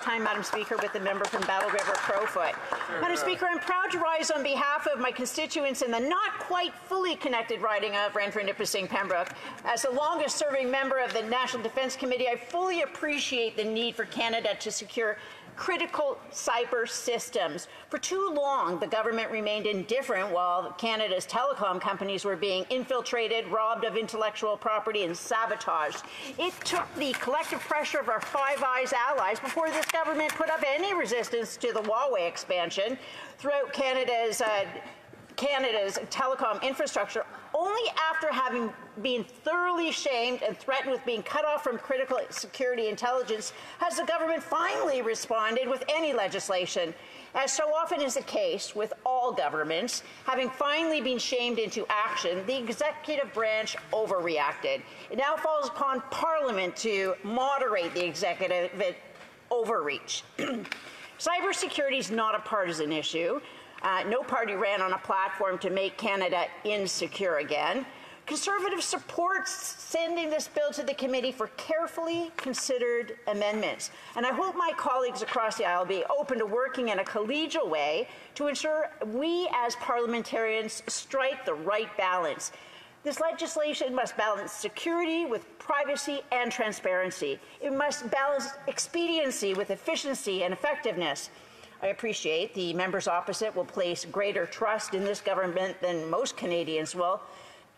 Time, Madam Speaker, with the member from Battle River Crowfoot. Madam Speaker, I'm proud to rise on behalf of my constituents in the not quite fully connected riding of Renfrew-Nipissing-Pembroke. As the longest serving member of the National Defence Committee, I fully appreciate the need for Canada to secure critical cyber systems. For too long, the government remained indifferent while Canada's telecom companies were being infiltrated, robbed of intellectual property, and sabotaged. It took the collective pressure of our Five Eyes allies before this government put up any resistance to the Huawei expansion throughout Canada's telecom infrastructure. Only after having been thoroughly shamed and threatened with being cut off from critical security intelligence has the government finally responded with any legislation. As so often is the case with all governments, having finally been shamed into action, the executive branch overreacted. It now falls upon Parliament to moderate the executive overreach. Cybersecurity is not a partisan issue. No party ran on a platform to make Canada insecure again. Conservatives support sending this bill to the committee for carefully considered amendments. And I hope my colleagues across the aisle will be open to working in a collegial way to ensure we as parliamentarians strike the right balance. This legislation must balance security with privacy and transparency. It must balance expediency with efficiency and effectiveness. I appreciate the members opposite will place greater trust in this government than most Canadians will.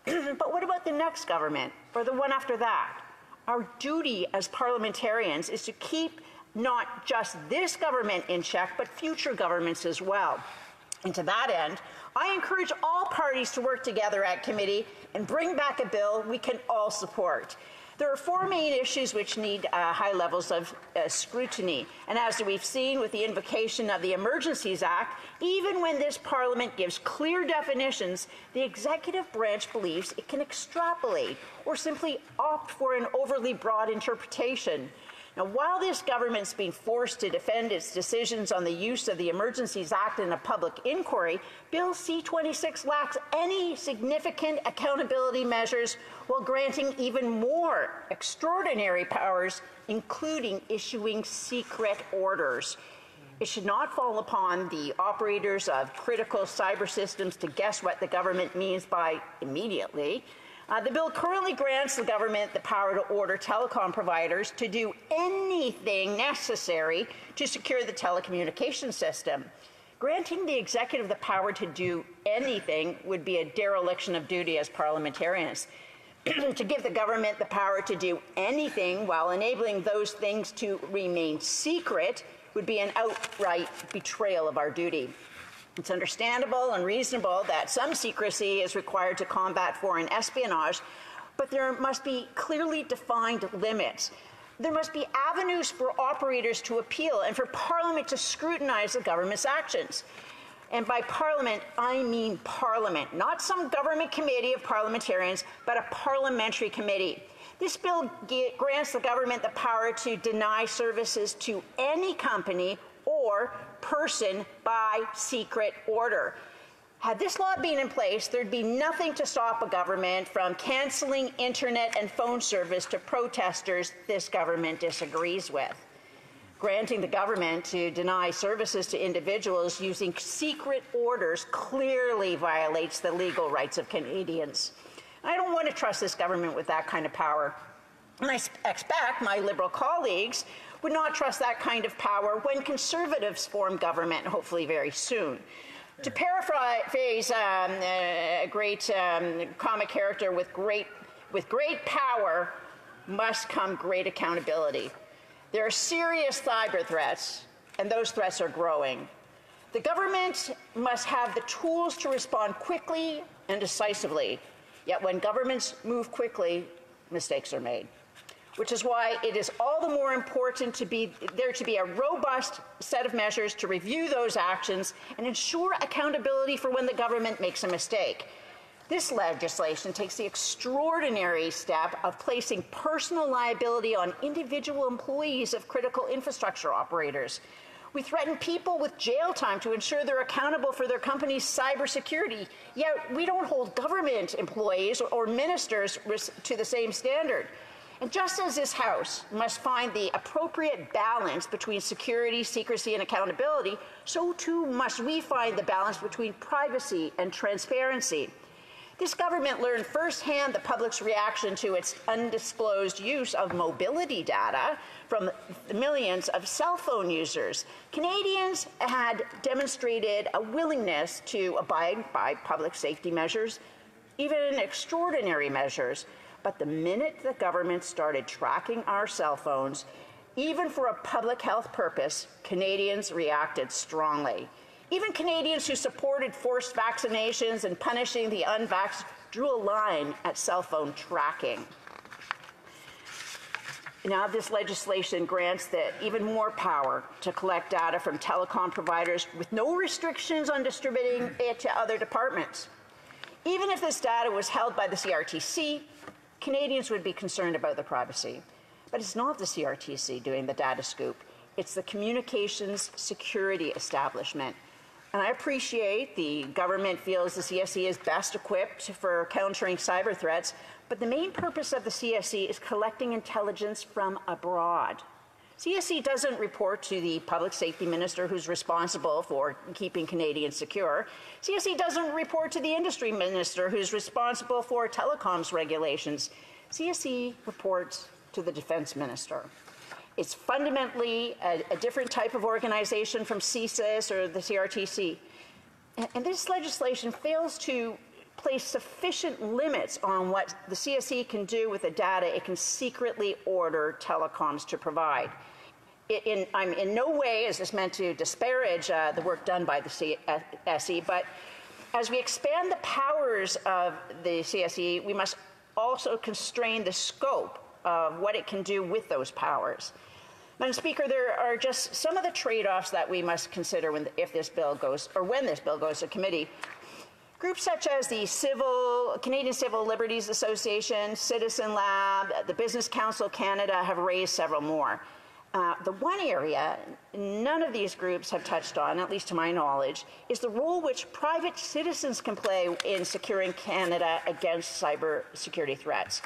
But what about the next government or the one after that? Our duty as parliamentarians is to keep not just this government in check, but future governments as well. And to that end, I encourage all parties to work together at committee and bring back a bill we can all support. There are four main issues which need high levels of scrutiny. And as we've seen with the invocation of the Emergencies Act, even when this Parliament gives clear definitions, the executive branch believes it can extrapolate or simply opt for an overly broad interpretation. Now, while this government's being forced to defend its decisions on the use of the Emergencies Act in a public inquiry, Bill C-26 lacks any significant accountability measures while granting even more extraordinary powers, including issuing secret orders. It should not fall upon the operators of critical cyber systems to guess what the government means by immediately. The bill currently grants the government the power to order telecom providers to do anything necessary to secure the telecommunications system. Granting the executive the power to do anything would be a dereliction of duty as parliamentarians. To give the government the power to do anything while enabling those things to remain secret would be an outright betrayal of our duty. It's understandable and reasonable that some secrecy is required to combat foreign espionage, but there must be clearly defined limits. There must be avenues for operators to appeal and for Parliament to scrutinize the government's actions. And by Parliament, I mean Parliament, not some government committee of parliamentarians, but a parliamentary committee. This bill grants the government the power to deny services to any company or person by secret order. Had this law been in place, there'd be nothing to stop a government from canceling internet and phone service to protesters this government disagrees with. Granting the government to deny services to individuals using secret orders clearly violates the legal rights of Canadians. I don't want to trust this government with that kind of power. And I expect my Liberal colleagues would not trust that kind of power when Conservatives form government, hopefully very soon. To paraphrase a great comic character, with great power must come great accountability. There are serious cyber threats, and those threats are growing. The government must have the tools to respond quickly and decisively, yet when governments move quickly, mistakes are made. Which is why it is all the more important to be a robust set of measures to review those actions and ensure accountability for when the government makes a mistake. This legislation takes the extraordinary step of placing personal liability on individual employees of critical infrastructure operators. We threaten people with jail time to ensure they're accountable for their company's cybersecurity, yet we don't hold government employees or ministers to the same standard. And just as this House must find the appropriate balance between security, secrecy, and accountability, so too must we find the balance between privacy and transparency. This government learned firsthand the public's reaction to its undisclosed use of mobility data from the millions of cell phone users. Canadians had demonstrated a willingness to abide by public safety measures, even extraordinary measures. But the minute the government started tracking our cell phones, even for a public health purpose, Canadians reacted strongly. Even Canadians who supported forced vaccinations and punishing the unvaxxed drew a line at cell phone tracking. Now this legislation grants even more power to collect data from telecom providers with no restrictions on distributing it to other departments. Even if this data was held by the CRTC, Canadians would be concerned about the privacy. But it's not the CRTC doing the data scoop. It's the Communications Security Establishment. And I appreciate the government feels the CSE is best equipped for countering cyber threats, but the main purpose of the CSE is collecting intelligence from abroad. CSE doesn't report to the public safety minister who's responsible for keeping Canadians secure. CSE doesn't report to the industry minister who's responsible for telecoms regulations. CSE reports to the defense minister. It's fundamentally a different type of organization from CSIS or the CRTC. And this legislation fails to place sufficient limits on what the CSE can do with the data it can secretly order telecoms to provide. In no way is this meant to disparage the work done by the CSE, but as we expand the powers of the CSE, we must also constrain the scope of what it can do with those powers. Madam Speaker, there are just some of the trade-offs that we must consider when this bill goes to committee. Groups such as the Canadian Civil Liberties Association, Citizen Lab, the Business Council Canada have raised several more. The one area none of these groups have touched on, at least to my knowledge, is the role which private citizens can play in securing Canada against cyber security threats.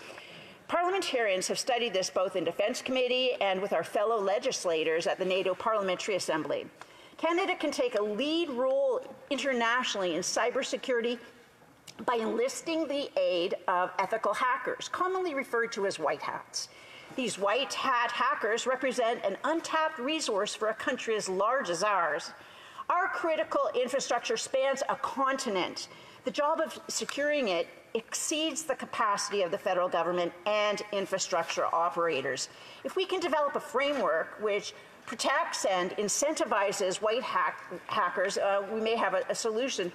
Parliamentarians have studied this both in Defence Committee and with our fellow legislators at the NATO Parliamentary Assembly. Canada can take a lead role internationally in cybersecurity by enlisting the aid of ethical hackers, commonly referred to as white hats. These white hat hackers represent an untapped resource for a country as large as ours. Our critical infrastructure spans a continent. The job of securing it exceeds the capacity of the federal government and infrastructure operators. If we can develop a framework which protects and incentivizes white hackers, we may have a solution.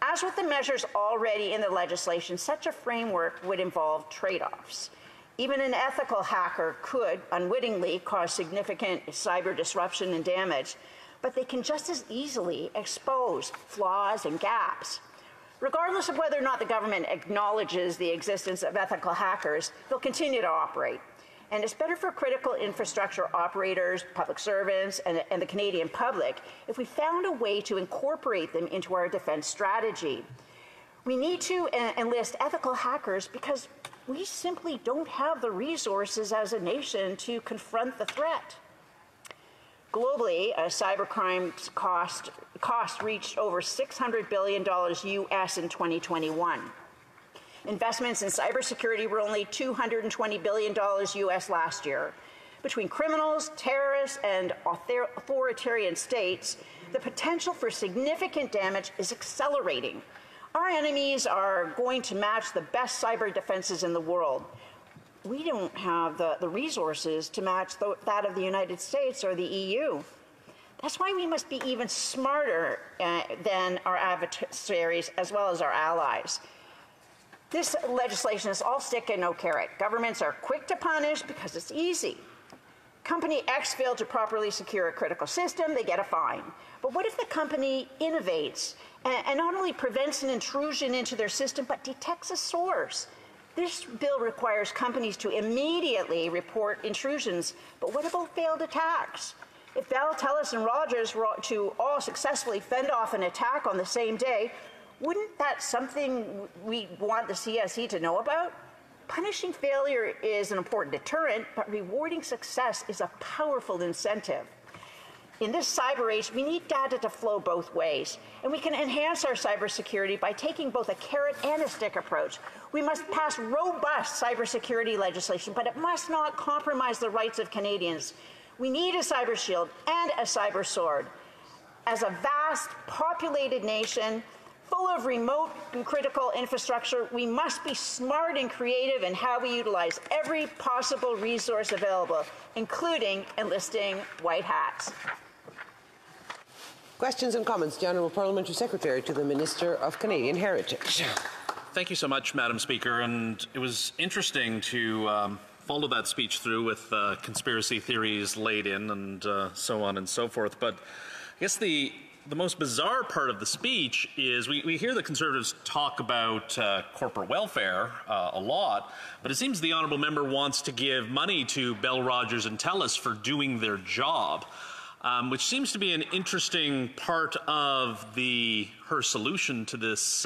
As with the measures already in the legislation, such a framework would involve trade-offs. Even an ethical hacker could unwittingly cause significant cyber disruption and damage, but they can just as easily expose flaws and gaps. Regardless of whether or not the government acknowledges the existence of ethical hackers, they'll continue to operate. And it's better for critical infrastructure operators, public servants, and the Canadian public if we found a way to incorporate them into our defense strategy. We need to enlist ethical hackers because we simply don't have the resources as a nation to confront the threat. Globally, cybercrime cost reached over $600 billion US in 2021. Investments in cybersecurity were only $220 billion US last year. Between criminals, terrorists, and authoritarian states, the potential for significant damage is accelerating. Our enemies are going to match the best cyber defenses in the world. We don't have the resources to match that of the United States or the EU. That's why we must be even smarter than our adversaries as well as our allies. This legislation is all stick and no carrot. Governments are quick to punish because it's easy. Company X failed to properly secure a critical system, they get a fine. But what if the company innovates and not only prevents an intrusion into their system, but detects a source? This bill requires companies to immediately report intrusions, but what about failed attacks? If Bell, TELUS, and Rogers were to all successfully fend off an attack on the same day, wouldn't that something we want the CSE to know about? Punishing failure is an important deterrent, but rewarding success is a powerful incentive. In this cyber age, we need data to flow both ways, and we can enhance our cybersecurity by taking both a carrot and a stick approach. We must pass robust cybersecurity legislation, but it must not compromise the rights of Canadians. We need a cyber shield and a cyber sword. As a vast, populated nation, full of remote and critical infrastructure, we must be smart and creative in how we utilize every possible resource available, including enlisting white hats. Questions and comments. The Honourable Parliamentary Secretary to the Minister of Canadian Heritage. Thank you so much, Madam Speaker. And it was interesting to follow that speech through with conspiracy theories laid in and so on and so forth. But I guess the most bizarre part of the speech is we hear the Conservatives talk about corporate welfare a lot, but it seems the Honourable Member wants to give money to Bell, Rogers and TELUS for doing their job. Which seems to be an interesting part of her solution to this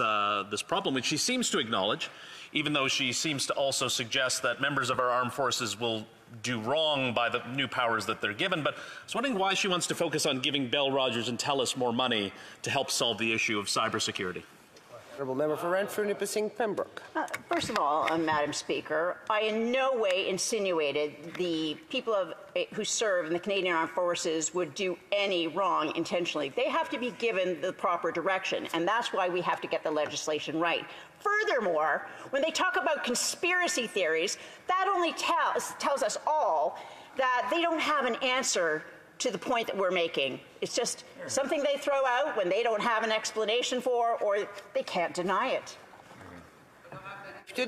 problem, which she seems to acknowledge, even though she seems to also suggest that members of our armed forces will do wrong by the new powers that they're given. But I was wondering why she wants to focus on giving Bell, Rogers and TELUS more money to help solve the issue of cybersecurity. Honourable Member for Renfrew-Nipissing-Pembroke. First of all, Madam Speaker, I in no way insinuated the people who serve in the Canadian Armed Forces would do any wrong intentionally. They have to be given the proper direction, and that's why we have to get the legislation right. Furthermore, when they talk about conspiracy theories, that only tells us all that they don't have an answer to the point that we're making. It's just something they throw out when they don't have an explanation for, or they can't deny it. The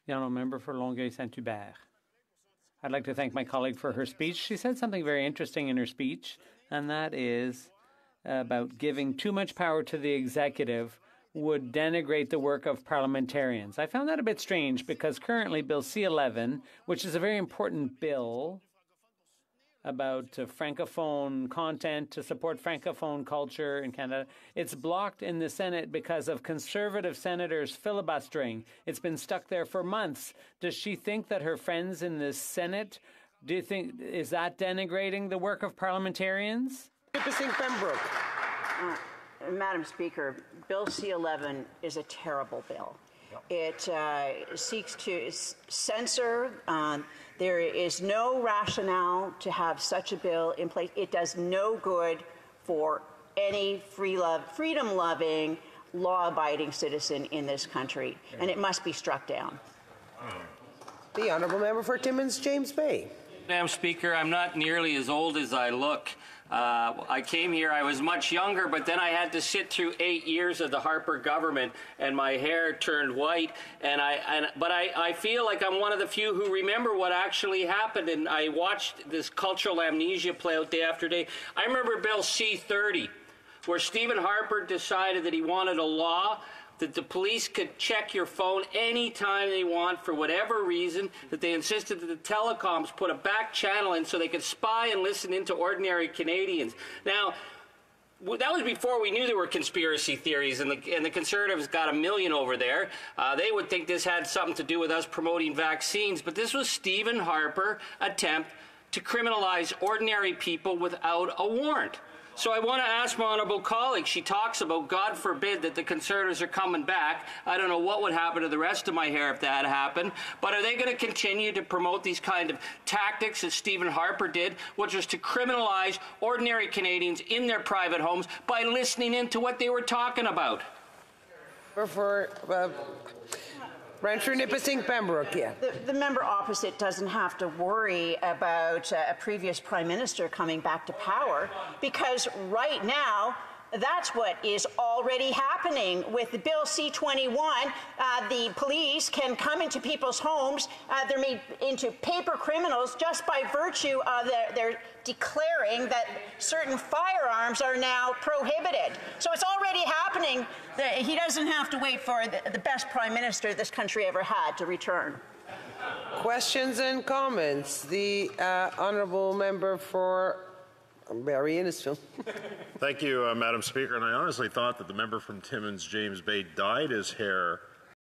Honourable Member for Longueuil-Saint-Hubert. I'd like to thank my colleague for her speech. She said something very interesting in her speech, and that is about giving too much power to the executive would denigrate the work of parliamentarians. I found that a bit strange because currently Bill C-11, which is a very important bill about Francophone content to support Francophone culture in Canada. It's blocked in the Senate because of Conservative senators filibustering. It's been stuck there for months. Does she think that her friends in the Senate, is that denigrating the work of parliamentarians? Pembroke. Madam Speaker, Bill C-11 is a terrible bill. It seeks to censor. There is no rationale to have such a bill in place. It does no good for any freedom-loving, law-abiding citizen in this country, and it must be struck down. The Honourable Member for Timmins, James Bay. Madam Speaker, I'm not nearly as old as I look. I came here, I was much younger, but then I had to sit through 8 years of the Harper government, and my hair turned white. But I feel like I'm one of the few who remember what actually happened, and I watched this cultural amnesia play out day after day. I remember Bill C-30, where Stephen Harper decided that he wanted a law that the police could check your phone anytime they want for whatever reason, that they insisted that the telecoms put a back channel in so they could spy and listen into ordinary Canadians. Now, that was before we knew there were conspiracy theories, and the Conservatives got a million over there. They would think this had something to do with us promoting vaccines, but this was Stephen Harper's attempt to criminalize ordinary people without a warrant. So I want to ask my honourable colleague, she talks about, God forbid, that the Conservatives are coming back. I don't know what would happen to the rest of my hair if that happened, but are they going to continue to promote these kind of tactics that Stephen Harper did, which was to criminalize ordinary Canadians in their private homes by listening into what they were talking about? For Renfrew-Nipissing-Pembroke, yeah. The member opposite doesn't have to worry about a previous Prime Minister coming back to power, because right now, that's what is already happening with the Bill C-21. The police can come into people's homes. They're made into paper criminals just by virtue of their declaring that certain firearms are now prohibited. So it's already happening. He doesn't have to wait for the best Prime Minister this country ever had to return. Questions and comments. The Honourable Member for Barrie Innisfil. Thank you, Madam Speaker. And I honestly thought that the member from Timmins, James Bay, dyed his hair